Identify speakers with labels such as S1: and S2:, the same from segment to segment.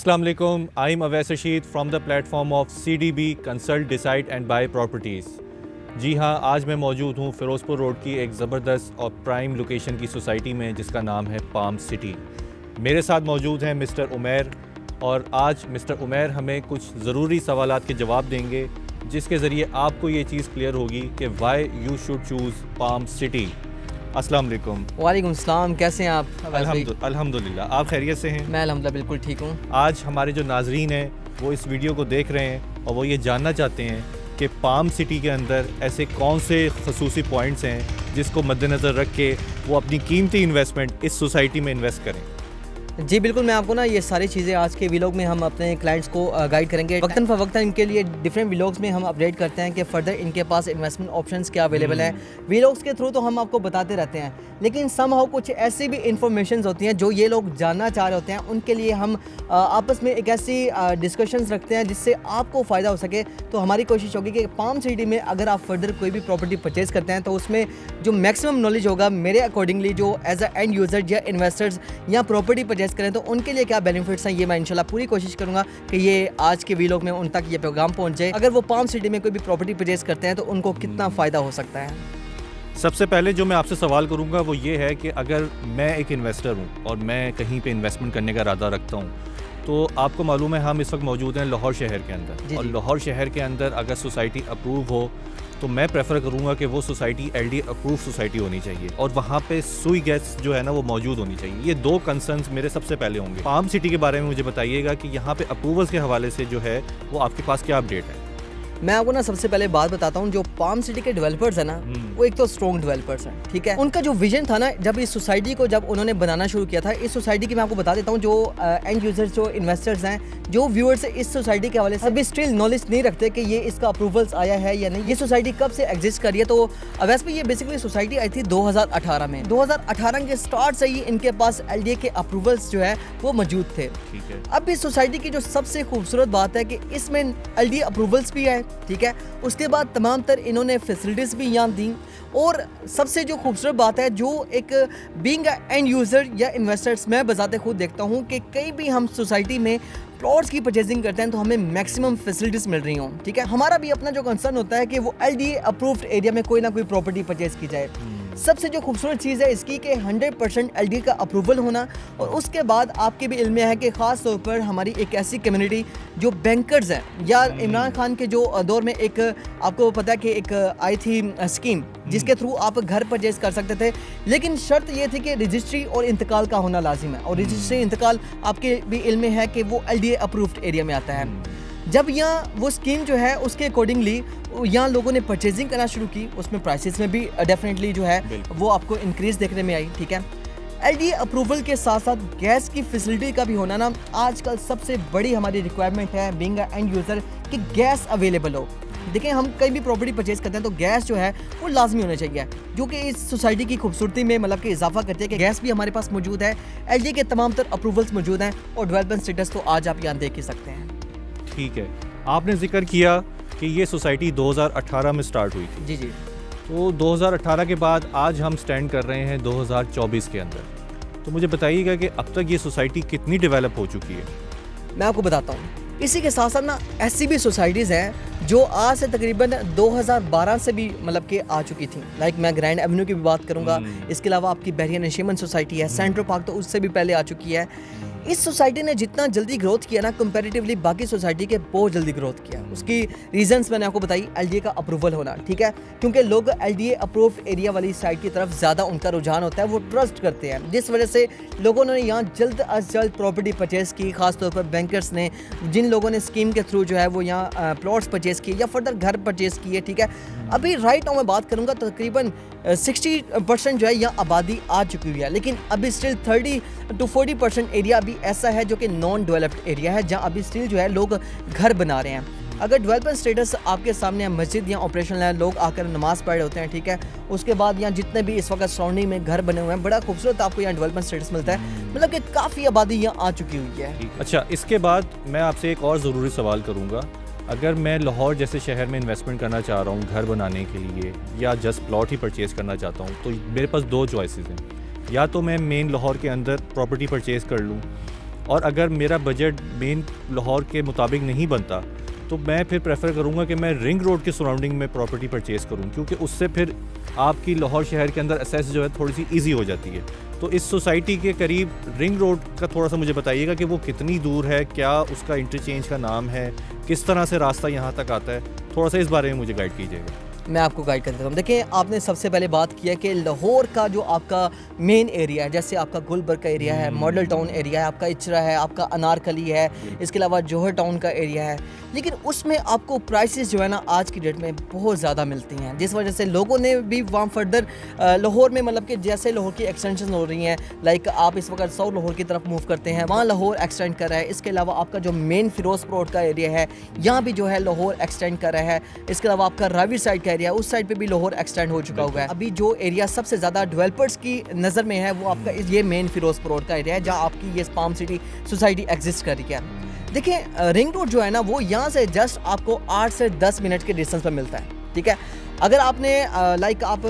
S1: अस्सलाम वालेकुम, I am Awais Rashid from the platform of CDB consult decide and buy properties. जी हाँ, आज मैं मौजूद हूँ फ़िरोज़पुर रोड की एक ज़बरदस्त और प्राइम लोकेशन की सोसाइटी में जिसका नाम है पाम सिटी। मेरे साथ मौजूद हैं मिस्टर उमैर और आज मिस्टर उमैर हमें कुछ ज़रूरी सवालात के जवाब देंगे जिसके ज़रिए आपको ये चीज़ क्लियर होगी कि why you should choose palm city. अस्सलाम वालेकुम।
S2: वालेकुम सलाम, कैसे हैं आप?
S1: अल्हम्दुलिल्लाह, आप खैरियत से हैं?
S2: मैं अल्हम्दुलिल्लाह बिल्कुल ठीक हूँ।
S1: आज हमारे जो नाजरीन हैं वो इस वीडियो को देख रहे हैं और वो ये जानना चाहते हैं कि पाम सिटी के अंदर ऐसे कौन से खसूसी पॉइंट्स हैं जिसको मद्देनज़र रख के वो अपनी कीमती इन्वेस्टमेंट इस सोसाइटी में इन्वेस्ट करें।
S2: जी बिल्कुल, मैं आपको ना ये सारी चीज़ें आज के व्लॉग में हम अपने क्लाइंट्स को गाइड करेंगे। वक्तन फ़वक्तन इनके लिए डिफरेंट व्लॉग्स में हम अपडेट करते हैं कि फ़र्दर इनके पास इन्वेस्टमेंट ऑप्शंस क्या अवेलेबल हैं। व्लॉग्स के थ्रू तो हम आपको बताते रहते हैं, लेकिन समहाउ कुछ ऐसी भी इंफॉर्मेशंस होती हैं जो ये लोग जानना चाह रहे होते हैं। उनके लिए हम आपस में एक ऐसी डिस्कशंस रखते हैं जिससे आपको फ़ायदा हो सके। तो हमारी कोशिश होगी कि पाम सिटी में अगर आप फर्दर कोई भी प्रॉपर्टी परचेज़ करते हैं तो उसमें जो मैक्सिमम नॉलेज होगा मेरे अकॉर्डिंगली जो एज अ एंड यूज़र या इन्वेस्टर्स या प्रॉपर्टी परचेज़ करें तो उनके लिए क्या बेनिफिट्स हैं, ये मैं इंशाल्लाह पूरी कोशिश करूंगा कि ये आज के व्लॉग में उन तक ये पैगाम पहुंच जाए। अगर वो पाम सिटी में कोई भी प्रॉपर्टी परचेज करते हैं तो उनको कितना फ़ायदा हो सकता है।
S1: सबसे पहले जो मैं आपसे सवाल करूंगा वो ये है कि अगर मैं एक इन्वेस्टर हूं और मैं कहीं पे इन्वेस्टमेंट करने का इरादा रखता हूं, तो आपको मालूम है हम इस वक्त मौजूद हैं लाहौर शहर के अंदर, और लाहौर शहर के अंदर अगर सोसाइटी अप्रूव हो तो मैं प्रेफर करूंगा कि वो सोसाइटी LD अप्रूव सोसाइटी होनी चाहिए और वहाँ पे सुई गैस जो है ना वो मौजूद होनी चाहिए। ये दो कंसर्न्स मेरे सबसे पहले होंगे। पाम सिटी के बारे में मुझे बताइएगा कि यहाँ पे अप्रूवल्स के हवाले से जो है वो आपके पास क्या अपडेट है?
S2: मैं आपको ना सबसे पहले बात बताता हूँ, जो पाम सिटी के डेवलपर्स हैं ना वो एक तो स्ट्रॉन्ग डेवलपर्स हैं, ठीक है। उनका जो विजन था ना जब इस सोसाइटी को जब उन्होंने बनाना शुरू किया था, इस सोसाइटी की मैं आपको बता देता हूँ जो एंड यूजर्स जो इन्वेस्टर्स हैं जो व्यूअर्स इस सोसाइटी के हवाले से अभी स्टिल नॉलेज नहीं रखते कि ये इसका अप्रूवल्स आया है या नहीं, ये सोसाइटी कब से एग्जिस्ट कर रही है। तो वैसे ये बेसिकली सोसाइटी आई थी 2018 में। 2018 के स्टार्ट से ही इनके पास LDA के अप्रूवल्स जो है वो मौजूद थे। अब इस सोसाइटी की जो सबसे खूबसूरत बात है कि इसमें LDA अप्रूवल्स भी है, ठीक है। उसके बाद तमाम तर इन्होंने फैसिलिटीज़ भी यहाँ दी, और सबसे जो खूबसूरत बात है जो एक बीइंग एंड यूज़र या इन्वेस्टर्स मैं बजाते खुद देखता हूँ कि कहीं भी हम सोसाइटी में प्लॉट्स की परचेजिंग करते हैं तो हमें मैक्सिमम फैसिलिटीज़ मिल रही हों, ठीक है। हमारा भी अपना जो कंसर्न होता है कि वो LDA अप्रूव्ड एरिया में कोई ना कोई प्रॉपर्टी परचेज की जाए। सबसे जो खूबसूरत चीज़ है इसकी कि 100% LDA का अप्रूवल होना, और उसके बाद आपके भी इल्म में है कि ख़ास तौर पर हमारी एक ऐसी कम्युनिटी जो बैंकर्स हैं, या इमरान खान के जो दौर में एक आपको पता है कि एक आई थी स्कीम जिसके थ्रू आप घर परचेज कर सकते थे, लेकिन शर्त ये थी कि रजिस्ट्री और इंतकाल का होना लाजिम है, और रजिस्ट्री इंतकाल आपके भी इल्म में है कि वो LDA अप्रूव्ड एरिया में आता है। जब यहाँ वो स्कीम जो है उसके अकॉर्डिंगली यहाँ लोगों ने परचेजिंग करना शुरू की, उसमें प्राइसेस में भी डेफिनेटली जो है वो आपको इंक्रीज देखने में आई, ठीक है। LDA अप्रूवल के साथ साथ गैस की फैसिलिटी का भी होना ना आजकल सबसे बड़ी हमारी रिक्वायरमेंट है बीइंग अ एंड यूज़र कि गैस अवेलेबल हो। देखिए हम कहीं भी प्रॉपर्टी परचेज करते हैं तो गैस जो है वो लाजमी होना चाहिए, जो कि इस सोसाइटी की खूबसूरती में मतलब कि इजाफा करते हैं कि गैस भी हमारे पास मौजूद है, LDA के तमाम तर अप्रूवल्स मौजूद हैं, और डेवलपमेंट स्टेटस तो आज आप यहाँ देख ही सकते हैं।
S1: ठीक है, आपने जिक्र किया कि ये सोसाइटी 2018 में स्टार्ट हुई थी।
S2: जी जी।
S1: तो 2018 के बाद आज हम स्टैंड कर रहे हैं 2024 के अंदर, तो मुझे बताइएगा कि अब तक ये सोसाइटी कितनी डेवलप हो चुकी है?
S2: मैं आपको बताता हूँ। इसी के साथ साथ ना ऐसी भी सोसाइटीज़ हैं जो आज से तकरीबन 2012 से भी मतलब कि आ चुकी थी। लाइक मैं ग्रैंड एवेन्यू की भी बात करूँगा, इसके अलावा आपकी बहरिया नशीमन सोसाइटी है, सेंट्रल पार्क तो उससे भी पहले आ चुकी है। इस सोसाइटी ने जितना जल्दी ग्रोथ किया ना कंपैरेटिवली बाकी सोसाइटी के बहुत जल्दी ग्रोथ किया। उसकी रीजंस मैंने आपको बताई, LDA का अप्रूवल होना, ठीक है, क्योंकि लोग LDA अप्रूव एरिया वाली साइड की तरफ ज़्यादा उनका रुझान होता है, वो ट्रस्ट करते हैं, जिस वजह से लोगों ने यहाँ जल्द अज जल्द प्रॉपर्टी परचेज़ की। खासतौर पर बैंकर्स ने, जिन लोगों ने स्कीम के थ्रू जो है वो यहाँ प्लॉट्स परचेज़ किए या फर्दर घर परचेज़ किए, ठीक है। अभी राइट नाउ मैं बात करूँगा तो तकरीबन 60% जो है यहाँ आबादी आ चुकी हुई है, लेकिन अभी स्टिल 30 to 40% एरिया अभी ऐसा है जो कि नॉन डेवलप्ड एरिया है, जहाँ अभी स्टिल जो है लोग घर बना रहे हैं। अगर डेवलपमेंट स्टेटस आपके सामने है, मस्जिद यहाँ ऑपरेशनल है, लोग आकर नमाज पढ़ रहे होते हैं, ठीक है। उसके बाद यहाँ जितने भी इस वक्त सराउंडिंग में घर बने हुए हैं, बड़ा खूबसूरत आपको यहाँ डेवलपमेंट स्टेटस मिलता है, मतलब कि काफ़ी आबादी यहाँ आ चुकी हुई है।
S1: अच्छा, इसके बाद मैं आपसे एक और ज़रूरी सवाल करूँगा। अगर मैं लाहौर जैसे शहर में इन्वेस्टमेंट करना चाह रहा हूँ घर बनाने के लिए, या जस्ट प्लॉट ही परचेज़ करना चाहता हूँ, तो मेरे पास दो चॉइसेस हैं। या तो मैं मेन लाहौर के अंदर प्रॉपर्टी परचेज़ कर लूँ और अगर मेरा बजट मेन लाहौर के मुताबिक नहीं बनता तो मैं फिर प्रेफर करूँगा कि मैं रिंग रोड के सराउंडिंग में प्रॉपर्टी परचेज़ करूँ, क्योंकि उससे फिर आपकी लाहौर शहर के अंदर एक्सेस जो है थोड़ी सी ईजी हो जाती है। तो इस सोसाइटी के करीब रिंग रोड का थोड़ा सा मुझे बताइएगा कि वो कितनी दूर है, क्या उसका इंटरचेंज का नाम है, किस तरह से रास्ता यहाँ तक आता है, थोड़ा सा इस बारे में मुझे गाइड कीजिएगा।
S2: मैं आपको गाइड कर देता हूँ। देखिए, आपने सबसे पहले बात किया कि लाहौर का जो आपका मेन एरिया है, जैसे आपका गुलबर्ग का एरिया है, मॉडल टाउन एरिया है, आपका इचरा है, आपका अनारकली है, इसके अलावा जौहर टाउन का एरिया है, लेकिन उसमें आपको प्राइसेस जो है ना आज की डेट में बहुत ज़्यादा मिलती हैं, जिस वजह से लोगों ने भी वहाँ फर्दर लाहौर में मतलब कि जैसे लाहौर की एक्सटेंशन हो रही हैं, लाइक आप इस वक्त साउथ लाहौर की तरफ मूव करते हैं, वहाँ लाहौर एक्सटेंड कर रहा है। इसके अलावा आपका जो मेन फिरोजपुर रोड का एरिया है, यहाँ भी जो है लाहौर एक्सटेंड कर रहा है। इसके अलावा आपका रावी साइड का एरिया, उस साइड पे भी लाहौर एक्सटेंड हो चुका हुआ है। अभी जो एरिया सबसे ज़्यादा डेवलपर्स की नज़र में है वो आपका ये मेन फिरोजपुर रोड का एरिया है, जहाँ आपकी ये पाम सिटी सोसाइटी एग्जिस्ट कर रही है। देखिए, रिंग रोड जो है ना वो यहाँ से जस्ट आपको 8 से 10 मिनट के डिस्टेंस पर मिलता है, ठीक है। अगर आपने लाइक आप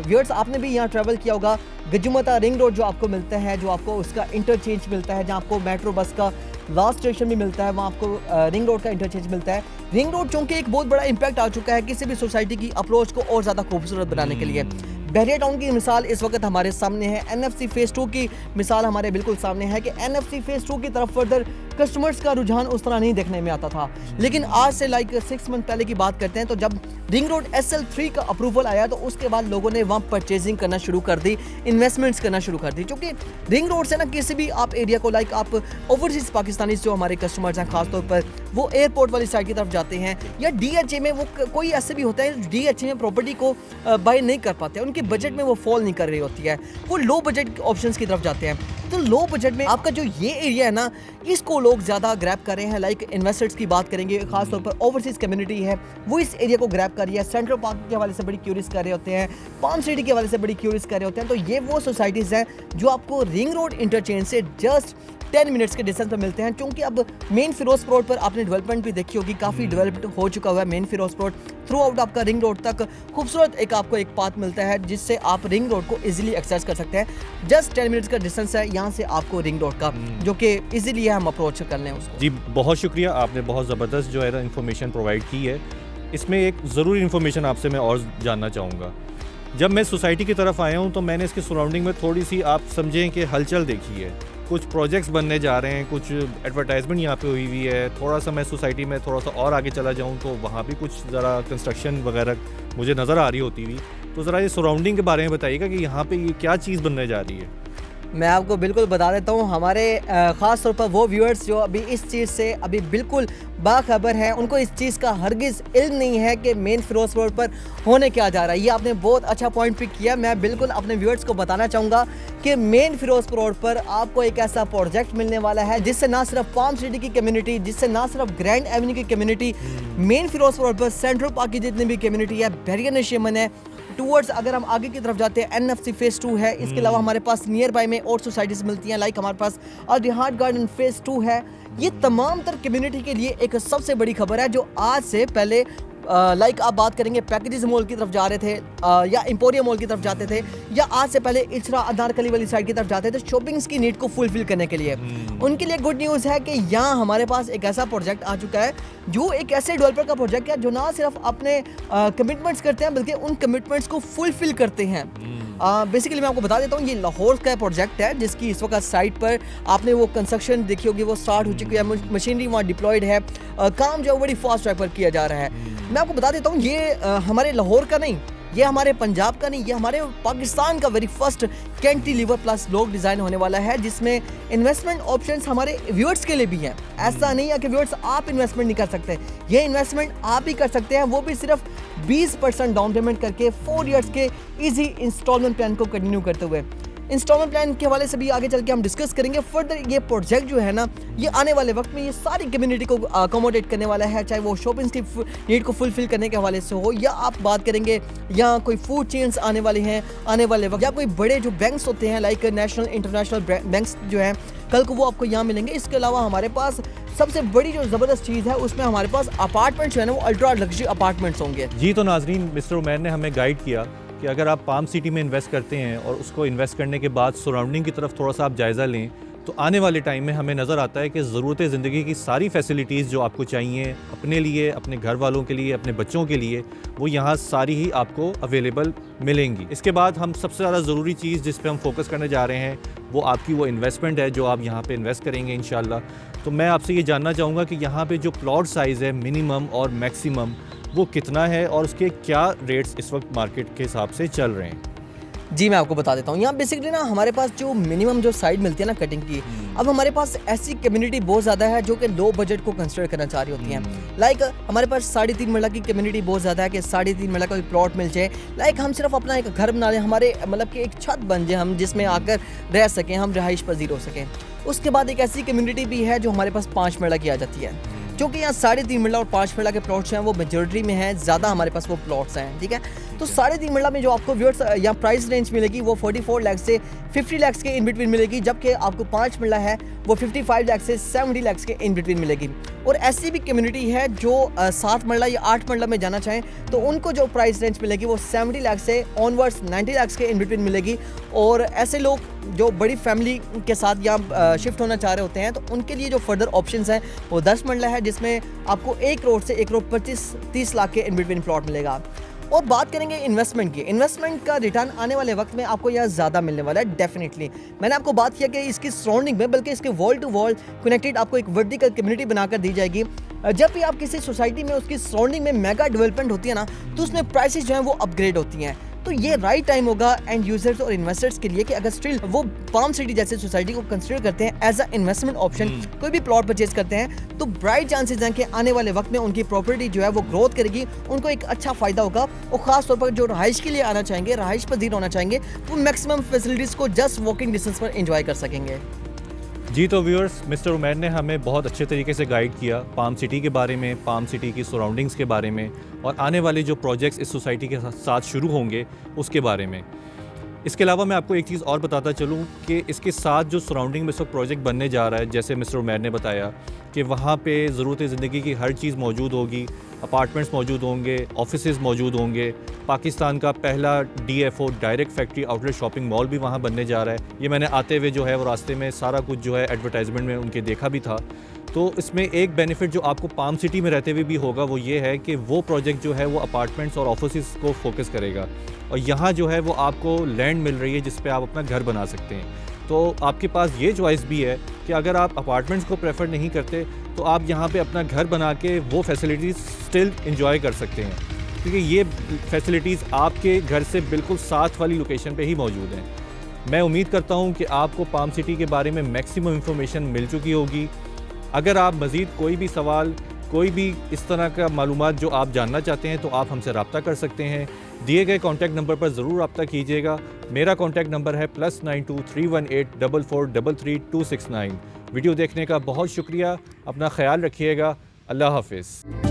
S2: व्यूअर्स आपने भी यहाँ ट्रैवल किया होगा, गजुमता रिंग रोड जो आपको मिलता है, जो आपको उसका इंटरचेंज मिलता है, जहाँ आपको मेट्रो बस का लास्ट स्टेशन भी मिलता है, वहाँ आपको रिंग रोड का इंटरचेंज मिलता है। रिंग रोड चूँकि एक बहुत बड़ा इम्पैक्ट आ चुका है किसी भी सोसाइटी की अप्रोच को और ज़्यादा खूबसूरत बनाने के लिए। बहरिया टाउन की मिसाल इस वक्त हमारे सामने है, NFC फेज़ 2 की मिसाल हमारे बिल्कुल सामने है कि NFC फेज़ 2 की तरफ फर्दर कस्टमर्स का रुझान उस तरह नहीं देखने में आता था, लेकिन आज से लाइक 6 मंथ पहले की बात करते हैं तो जब रिंग रोड SL3 का अप्रूवल आया तो उसके बाद लोगों ने वहाँ परचेजिंग करना शुरू कर दी, इन्वेस्टमेंट्स करना शुरू कर दी। क्योंकि रिंग रोड से ना किसी भी आप एरिया को लाइक आप ओवरसीज पाकिस्तानी जो हमारे कस्टमर्स हैं खासतौर पर वो एयरपोर्ट वाली साइड की तरफ जाते हैं, या DHA में वो कोई ऐसे भी होता है DHA में प्रॉपर्टी को बाय नहीं कर पाते, उनके बजट में वो फॉल नहीं कर रही होती है, वो लो बजट ऑप्शंस की तरफ जाते हैं। तो लो बजट में आपका जो ये एरिया है ना इसको लोग ज़्यादा ग्रैब कर रहे हैं। लाइक इन्वेस्टर्स की बात करेंगे, खासतौर पर ओवरसीज कम्युनिटी है वो इस एरिया को ग्रैब कर रही है। सेंट्रल पार्क के हवाले से बड़ी क्यूरियस कर रहे होते हैं, पाम सिटी के हवाले से बड़ी क्यूरियस कर रहे होते हैं। तो ये वो सोसाइटीज़ हैं जो आपको रिंग रोड इंटरचेंज से जस्ट 10 मिनट्स के डिस्टेंस पर मिलते हैं। क्योंकि अब मेन फिरोजपुर रोड पर आपने डेवलपमेंट भी देखी होगी, काफ़ी डेवलप्ड हो चुका हुआ है main Firozpur road. Throughout आपका रिंग रोड तक खूबसूरत एक आपको एक पाथ मिलता है जिससे आप रिंग रोड को इजीली एक्सेस कर सकते हैं। जस्ट 10 मिनट्स का डिस्टेंस है यहाँ से आपको रिंग रोड का, जो कि इजीली हम अप्रोच कर लें उसको।
S1: जी बहुत शुक्रिया, आपने बहुत ज़बरदस्त जो है ना इन्फॉर्मेशन प्रोवाइड की है। इसमें एक ज़रूरी इन्फॉर्मेशन आपसे मैं और जानना चाहूँगा। जब मैं सोसाइटी की तरफ आया हूँ तो मैंने इसके सराउंडिंग में थोड़ी सी आप समझें कि हलचल देखी है, कुछ प्रोजेक्ट्स बनने जा रहे हैं, कुछ एडवर्टाइजमेंट यहाँ पे हुई हुई है। थोड़ा सा मैं सोसाइटी में थोड़ा सा और आगे चला जाऊँ तो वहाँ भी कुछ ज़रा कंस्ट्रक्शन वगैरह मुझे नज़र आ रही होती हुई। तो ज़रा ये सराउंडिंग के बारे में बताइएगा कि यहाँ पे ये क्या चीज़ बनने जा रही है।
S2: मैं आपको बिल्कुल बता देता हूँ, हमारे ख़ास तौर पर वो व्यूअर्स जो अभी इस चीज़ से अभी बिल्कुल बाखबर हैं, उनको इस चीज़ का हरगिज़ इल्म नहीं है कि मेन फिरोजपुर रोड पर होने क्या जा रहा है। ये आपने बहुत अच्छा पॉइंट पिक किया। मैं बिल्कुल अपने व्यूअर्स को बताना चाहूँगा कि मेन फिरोजपुर रोड पर आपको एक ऐसा प्रोजेक्ट मिलने वाला है जिससे ना सिर्फ पाम सिटी की कम्युनिटी, जिससे ना सिर्फ ग्रैंड एवेन्यू की कम्युनिटी, मेन फिरोजपुर रोड पर सेंट्रल पार्क की जितनी भी कम्युनिटी है, बहरिया नशीमन है, टूवर्ड्स अगर हम आगे की तरफ जाते हैं NFC फेज़ 2 है। इसके अलावा हमारे पास नियर बाय में और सोसाइटीज़ मिलती हैं, लाइक हमारे पास अल-रिहाट गार्डन फेज़ 2 है। ये तमाम तर कम्युनिटी के लिए एक सबसे बड़ी खबर है जो आज से पहले लाइक आप बात करेंगे पैकेजेस मॉल की तरफ जा रहे थे या एम्पोरियम मॉल की तरफ जाते थे, या आज से पहले इचरा अनारकली वाली साइड की तरफ जाते थे शॉपिंग्स की नीड को फुलफिल करने के लिए। उनके लिए गुड न्यूज़ है कि यहाँ हमारे पास एक ऐसा प्रोजेक्ट आ चुका है जो एक ऐसे डेवलपर का प्रोजेक्ट है जो ना सिर्फ अपने कमिटमेंट्स करते हैं बल्कि उन कमिटमेंट्स को फुलफिल करते हैं। बेसिकली मैं आपको बता देता हूँ, ये लाहौर का प्रोजेक्ट है जिसकी इस वक्त साइट पर आपने वो कंस्ट्रक्शन देखी होगी, वो स्टार्ट हो चुकी है, मशीनरी वहाँ डिप्लॉयड है, काम जो बड़ी फास्ट ट्रैक पर किया जा रहा है। मैं आपको बता देता हूँ ये हमारे लाहौर का नहीं, ये हमारे पंजाब का नहीं, ये हमारे पाकिस्तान का very first cantilever plus block design होने वाला है जिसमें इन्वेस्टमेंट ऑप्शंस हमारे व्यूअर्स के लिए भी हैं। ऐसा नहीं है कि व्यूअर्स आप इन्वेस्टमेंट नहीं कर सकते, ये इन्वेस्टमेंट आप ही कर सकते हैं, वो भी सिर्फ 20% डाउन पेमेंट करके 4 इयर्स के इजी इंस्टॉलमेंट प्लान को कंटिन्यू करते हुए। इंस्टॉलमेंट प्लान के हवाले से भी आगे चल के हम डिस्कस करेंगे। फर्दर ये प्रोजेक्ट जो है ना ये आने वाले वक्त में ये सारी कम्युनिटी को अकोमोडेट करने वाला है, चाहे वो शॉपिंग की नीड को फुलफिल करने के हवाले से हो, या आप बात करेंगे या कोई फूड चेन्स आने वाले हैं आने वाले वक्त, या कोई बड़े जो बैंक्स होते हैं लाइक नेशनल इंटरनेशनल बैंक्स जो हैं कल को वो आपको यहाँ मिलेंगे। इसके अलावा हमारे पास सबसे बड़ी जो ज़बरदस्त चीज़ है उसमें हमारे पास अपार्टमेंट्स जो है ना वो अल्ट्रा लग्जरी अपार्टमेंट्स होंगे।
S1: जी तो नाजरीन, मिस्टर उमैर ने हमें गाइड किया कि अगर आप पाम सिटी में इन्वेस्ट करते हैं और उसको इन्वेस्ट करने के बाद सराउंडिंग की तरफ थोड़ा सा आप जायज़ा लें तो आने वाले टाइम में हमें नज़र आता है कि ज़रूरत ज़िंदगी की सारी फैसिलिटीज़ जो आपको चाहिए अपने लिए, अपने घर वालों के लिए, अपने बच्चों के लिए, वो यहाँ सारी ही आपको अवेलेबल मिलेंगी। इसके बाद हम सबसे ज़्यादा ज़रूरी चीज़ जिस पे हम फोकस करने जा रहे हैं वो आपकी वो इन्वेस्टमेंट है जो आप यहाँ पे इन्वेस्ट करेंगे इंशाल्लाह। तो मैं आपसे ये जानना चाहूँगा कि यहाँ पे जो प्लॉट साइज़ है मिनिमम और मैक्सिमम वो कितना है और उसके क्या रेट्स इस वक्त मार्केट के हिसाब से चल रहे हैं।
S2: जी मैं आपको बता देता हूँ। यहाँ बेसिकली ना हमारे पास जो मिनिमम जो साइड मिलती है ना कटिंग की, अब हमारे पास ऐसी कम्युनिटी बहुत ज़्यादा है जो कि लो बजट को कंसिडर करना चाह रही होती हैं। लाइक हमारे पास 3.5 मरला की कम्युनिटी बहुत ज़्यादा है कि 3.5 मरला का प्लॉट मिल जाए। लाइक हम सिर्फ अपना एक घर बना लें, हमारे मतलब कि एक छत बन जाए हम जिसमें आकर रह सकें, हम रहाइश पजीर हो सकें। उसके बाद एक ऐसी कम्युनिटी भी है जो हमारे पास 5 मरला की आ जाती है, जो कि यहाँ 3.5 मरला और 5 मरला के प्लॉट्स हैं वो मेजॉरिटी में हैं, ज़्यादा हमारे पास वो प्लॉट्स हैं। ठीक है, तो 3.5 मरला में जो आपको व्यूअर्स यहाँ प्राइस रेंज मिलेगी वो 44 लाख से 50 लाख के इन बिटवीन मिलेगी, जबकि आपको 5 मरला है वो 55 लाख से 70 लाख के इन बिटवीन मिलेगी। और ऐसी भी कम्युनिटी है जो 7 मरला या 8 मरला में जाना चाहें तो उनको जो प्राइस रेंज मिलेगी वो 70 लाख से ऑनवर्ड्स 90 लाख के इन बिटवीन मिलेगी। और ऐसे लोग जो बड़ी फैमिली के साथ यहाँ शिफ्ट होना चाह रहे होते हैं तो उनके लिए जो फर्दर ऑप्शंस हैं वो 10 मरला है जिसमें आपको 1 करोड़ से 1 करोड़ 25-30 लाख के इन बिटवीन प्लॉट मिलेगा। और बात करेंगे इन्वेस्टमेंट की, इन्वेस्टमेंट का रिटर्न आने वाले वक्त में आपको यहाँ ज़्यादा मिलने वाला है डेफिनेटली। मैंने आपको बात किया कि इसकी सराउंडिंग में बल्कि इसके वॉल टू वॉल कनेक्टेड आपको एक वर्टिकल कम्युनिटी बनाकर दी जाएगी। जब भी आप किसी सोसाइटी में उसकी सराउंडिंग में मेगा डेवलपमेंट होती है ना तो उसमें प्राइसेस जो हैं वो अपग्रेड होती हैं। तो ये राइट टाइम होगा एंड यूजर्स और इन्वेस्टर्स के लिए कि अगर स्टिल वो पाम सिटी जैसे सोसाइटी को कंसिडर करते हैं एज अ इन्वेस्टमेंट ऑप्शन, कोई भी प्लॉट परचेज करते हैं तो ब्राइट चांसेस हैं कि आने वाले वक्त में उनकी प्रॉपर्टी जो है वो ग्रोथ करेगी, उनको एक अच्छा फायदा होगा। और खास तौर पर जो रहाइश के लिए आना चाहेंगे, रहाइश पजीर होना चाहेंगे, वो मैक्सिमम फैसिलिटीज़ को जस्ट वॉकिंग डिस्टेंस पर एंजॉय कर सकेंगे।
S1: जी तो व्यूअर्स, मिस्टर उमैर ने हमें बहुत अच्छे तरीके से गाइड किया पाम सिटी के बारे में, पाम सिटी की सराउंडिंग्स के बारे में और आने वाले जो प्रोजेक्ट्स इस सोसाइटी के साथ शुरू होंगे उसके बारे में। इसके अलावा मैं आपको एक चीज़ और बताता चलूँ कि इसके साथ जो सराउंडिंग में इस वक्त प्रोजेक्ट बनने जा रहा है, जैसे मिस्टर उमैर ने बताया कि वहाँ पे ज़रूरत ज़िंदगी की हर चीज़ मौजूद होगी, अपार्टमेंट्स मौजूद होंगे, ऑफिसेज़ मौजूद होंगे, पाकिस्तान का पहला DFO direct factory outlet shopping mall भी वहाँ बनने जा रहा है। ये मैंने आते हुए जो है वो रास्ते में सारा कुछ जो है एडवर्टाइजमेंट में उनके देखा भी था। तो इसमें एक बेनिफिट जो आपको पाम सिटी में रहते हुए भी होगा वो ये है कि वो प्रोजेक्ट जो है वो अपार्टमेंट्स और ऑफिसेज़ को फोकस करेगा और यहाँ जो है वो आपको लैंड मिल रही है जिस पे आप अपना घर बना सकते हैं। तो आपके पास ये चॉइस भी है कि अगर आप अपार्टमेंट्स को प्रेफर नहीं करते तो आप यहाँ पे अपना घर बना के वो फैसिलिटीज़ स्टिल इंजॉय कर सकते हैं, क्योंकि ये फैसिलिटीज़ आपके घर से बिल्कुल साथ वाली लोकेशन पे ही मौजूद हैं। मैं उम्मीद करता हूँ कि आपको पाम सिटी के बारे में मैक्सिमम इन्फॉर्मेशन मिल चुकी होगी। अगर आप मज़ीद कोई भी सवाल, कोई भी इस तरह का मालूमात जो आप जानना चाहते हैं तो आप हमसे रब्ता कर सकते हैं। दिए गए कॉन्टैक्ट नंबर पर ज़रूर रब्ता कीजिएगा। मेरा कॉन्टैक्ट नंबर है +92 318 4433 269। वीडियो देखने का बहुत शुक्रिया, अपना ख्याल रखिएगा। अल्लाह हाफिज़।